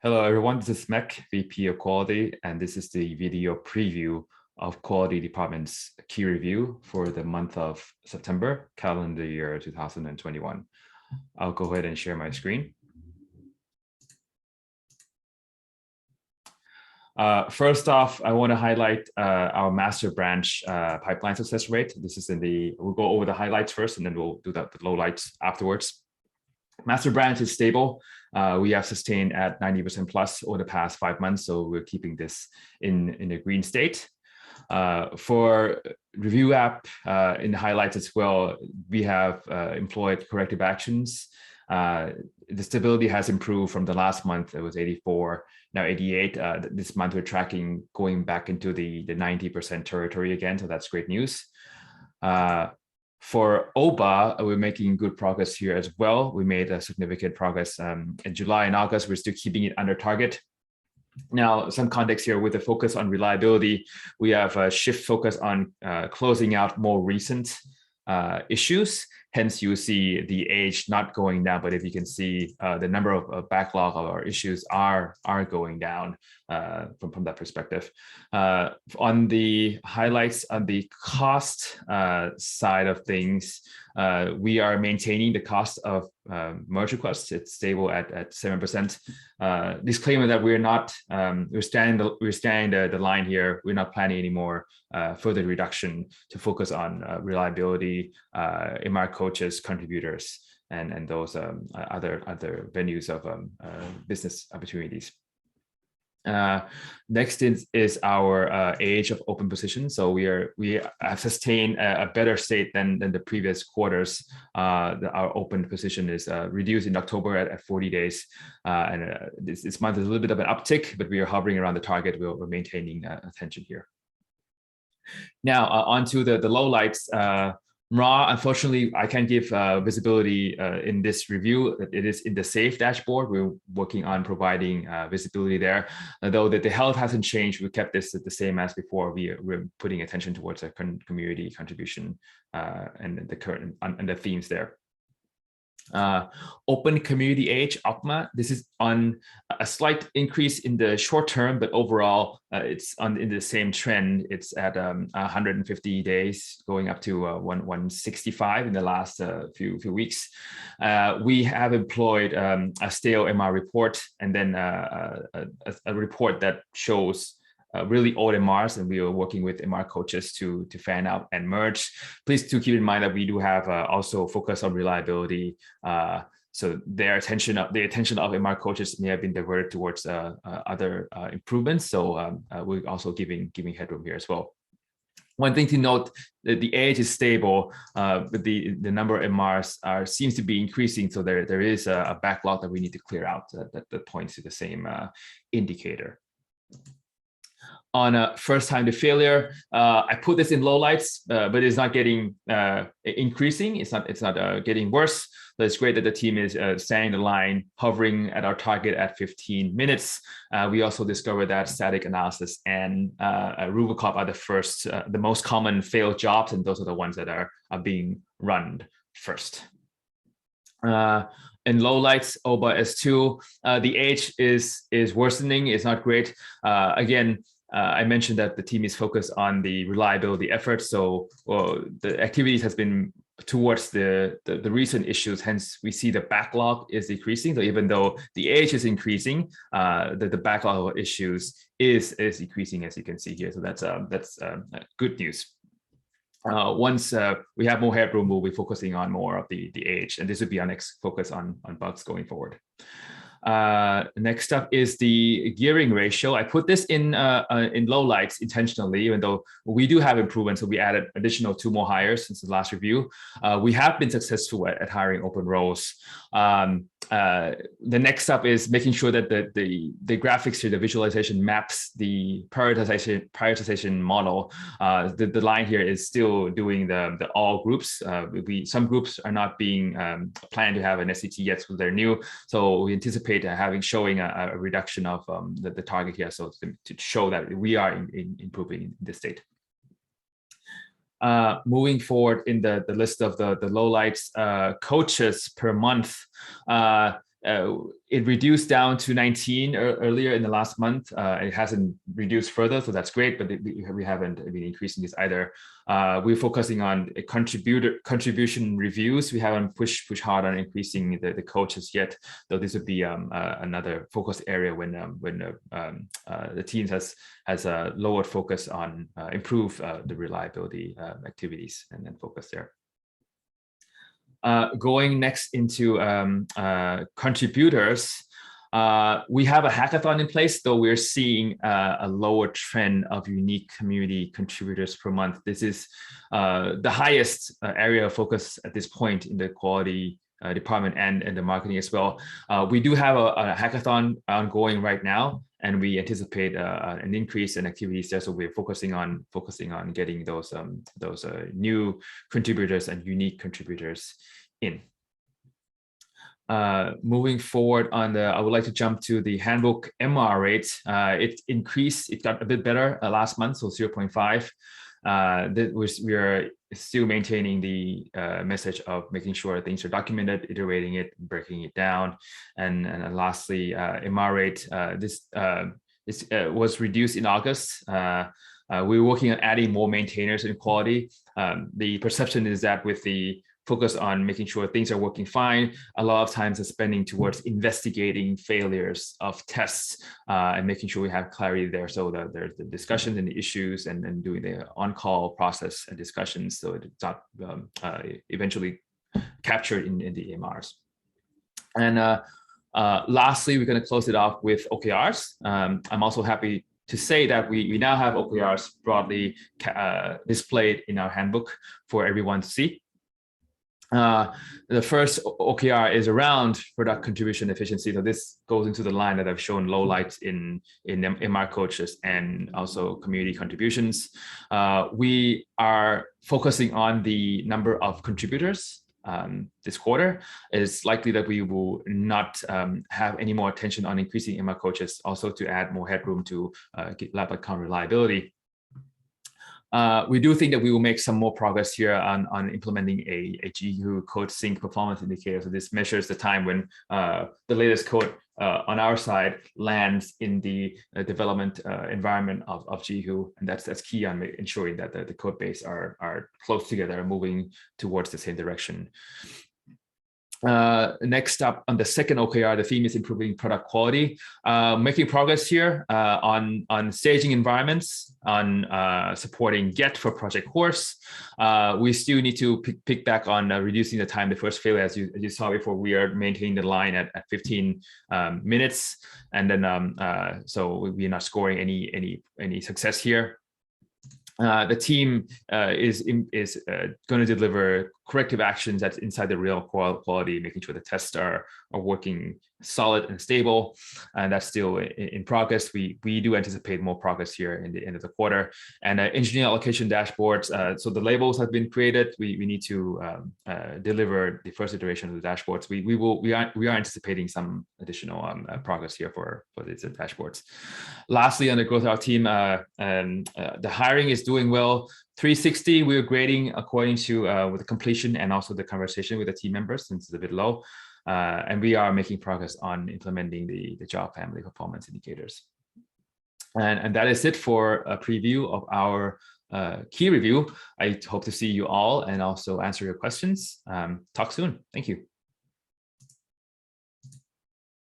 Hello, everyone. This is Mek, VP of Quality, and this is the video preview of Quality Department's key review for the month of September, calendar year 2021. I'll go ahead and share my screen. First off, I want to highlight our master branch pipeline success rate. This is we'll go over the highlights first, and then we'll do the lowlights afterwards. Master branch is stable. We have sustained at 90% plus over the past 5 months, so we're keeping this in a green state. For review app in the highlights as well, we have employed corrective actions. The stability has improved from the last month. It was 84, now 88. This month we're tracking going back into the 90% territory again, so that's great news. For OBA, we're making good progress here as well. We made a significant progress in July and August. We're still keeping it under target. Now, some context here with the focus on reliability, we have a shift focus on closing out more recent issues. Hence, you see the age not going down, but if you can see the number of backlog of our issues are going down from that perspective. On the highlights on the cost side of things, we are maintaining the cost of merge requests. It's stable at 7%. Disclaimer that we're not we're standing the line here. We're not planning any more further reduction to focus on reliability, MR coaches, contributors, and those other venues of business opportunities. Next is our age of open positions. So we have sustained a better state than the previous quarters. Our open position is reduced in October at 40 days, and this month is a little bit of an uptick, but we are hovering around the target. We're maintaining attention here. Now onto the lowlights. Raw, unfortunately, I can't give visibility in this review. It is in the safe dashboard. We're working on providing visibility there. Though the health hasn't changed, we kept this the same as before. We're putting attention towards a community contribution and the current and the themes there. Open community age, OCMA, this is on a slight increase in the short term, but overall it's in the same trend. It's at 150 days going up to 165 in the last few weeks. We have employed a stale MR report and then a report that shows really old MRs, and we are working with MR coaches to fan out and merge. Please do keep in mind that we do have also focus on reliability. So the attention of MR coaches may have been diverted towards other improvements. So we're also giving headroom here as well. One thing to note, that the age is stable, but the number of MRs seems to be increasing. So there is a backlog that we need to clear out that points to the same indicator. On first time to failure, I put this in lowlights, but it's not getting increasing. It's not getting worse. So it's great that the team is staying the line, hovering at our target at 15 minutes. We also discovered that static analysis and Rubicop are the most common failed jobs, and those are the ones that are being run first. In lowlights, OBA S2, the age is worsening. It's not great. Again, I mentioned that the team is focused on the reliability efforts. So the activities has been towards the recent issues. Hence, we see the backlog is decreasing. So even though the age is increasing, the backlog of issues is decreasing, as you can see here. So that's good news. Once we have more headroom, we'll be focusing on more of the age, and this would be our next focus on bugs going forward. Next up is the gearing ratio. I put this in lowlights intentionally, even though we do have improvements. So we added additional 2 more hires since the last review. We have been successful at hiring open roles. The next up is making sure that the graphics here, the visualization maps the prioritization model. The line here is still doing the all groups. Some groups are not being planned to have an SCT yet, so they're new. So we anticipate showing a reduction of the target here, so to show that we are improving in this state. Moving forward in the list of the lowlights, coaches per month. it reduced down to 19 earlier in the last month. It hasn't reduced further, so that's great, but we haven't been increasing this either. We're focusing on contribution reviews. We haven't pushed hard on increasing the coaches yet, though this would be another focus area when the team has lowered focus on improve the reliability activities and then focus there. Going next into contributors, we have a hackathon in place, though we're seeing a lower trend of unique community contributors per month. This is the highest area of focus at this point in the quality department and the marketing as well. We do have a hackathon ongoing right now, and we anticipate an increase in activities there. So we're focusing on getting those new contributors and unique contributors in. Moving forward I would like to jump to the handbook MR rate. It increased, it got a bit better last month, so 0.5. We are still maintaining the message of making sure things are documented, iterating it, breaking it down. And lastly, MR rate, this was reduced in August. We're working on adding more maintainers in quality. The perception is that with the focus on making sure things are working fine, a lot of times is spending towards investigating failures of tests and making sure we have clarity there. So that there's the discussions and the issues and doing the on-call process and discussions, so it's not eventually captured in the AMRs. And lastly, we're going to close it off with OKRs. I'm also happy to say that we now have OKRs broadly displayed in our handbook for everyone to see. The first OKR is around product contribution efficiency. So this goes into the line that I've shown lowlights in MR coaches and also community contributions. We are focusing on the number of contributors this quarter. It's likely that we will not have any more attention on increasing MR coaches, also to add more headroom to GitLab account reliability. We do think that we will make some more progress here on implementing a GitHub code sync performance indicator. So this measures the time when the latest code on our side lands in the development environment of GitHub, and that's key on ensuring that the code base are close together, moving towards the same direction. Next up on the second OKR, the theme is improving product quality. Making progress here on staging environments, on supporting Get for Project Horse. We still need to pick back on reducing the time to first failure. As you saw before, we are maintaining the line at 15 minutes, and then so we're not scoring any success here. The team is going to deliver corrective actions that's inside the real quality, making sure the tests are working solid and stable, and that's still in progress. We do anticipate more progress here in the end of the quarter. And engineering allocation dashboards. So the labels have been created. We need to deliver the first iteration of the dashboards. We are anticipating some additional progress here for these dashboards. Lastly, on the growth of our team, the hiring is doing well. 360, we're grading according to with the completion and also the conversation with the team members, since it's a bit low. And we are making progress on implementing the job family performance indicators. And that is it for a preview of our key review. I hope to see you all and also answer your questions. Talk soon. Thank you.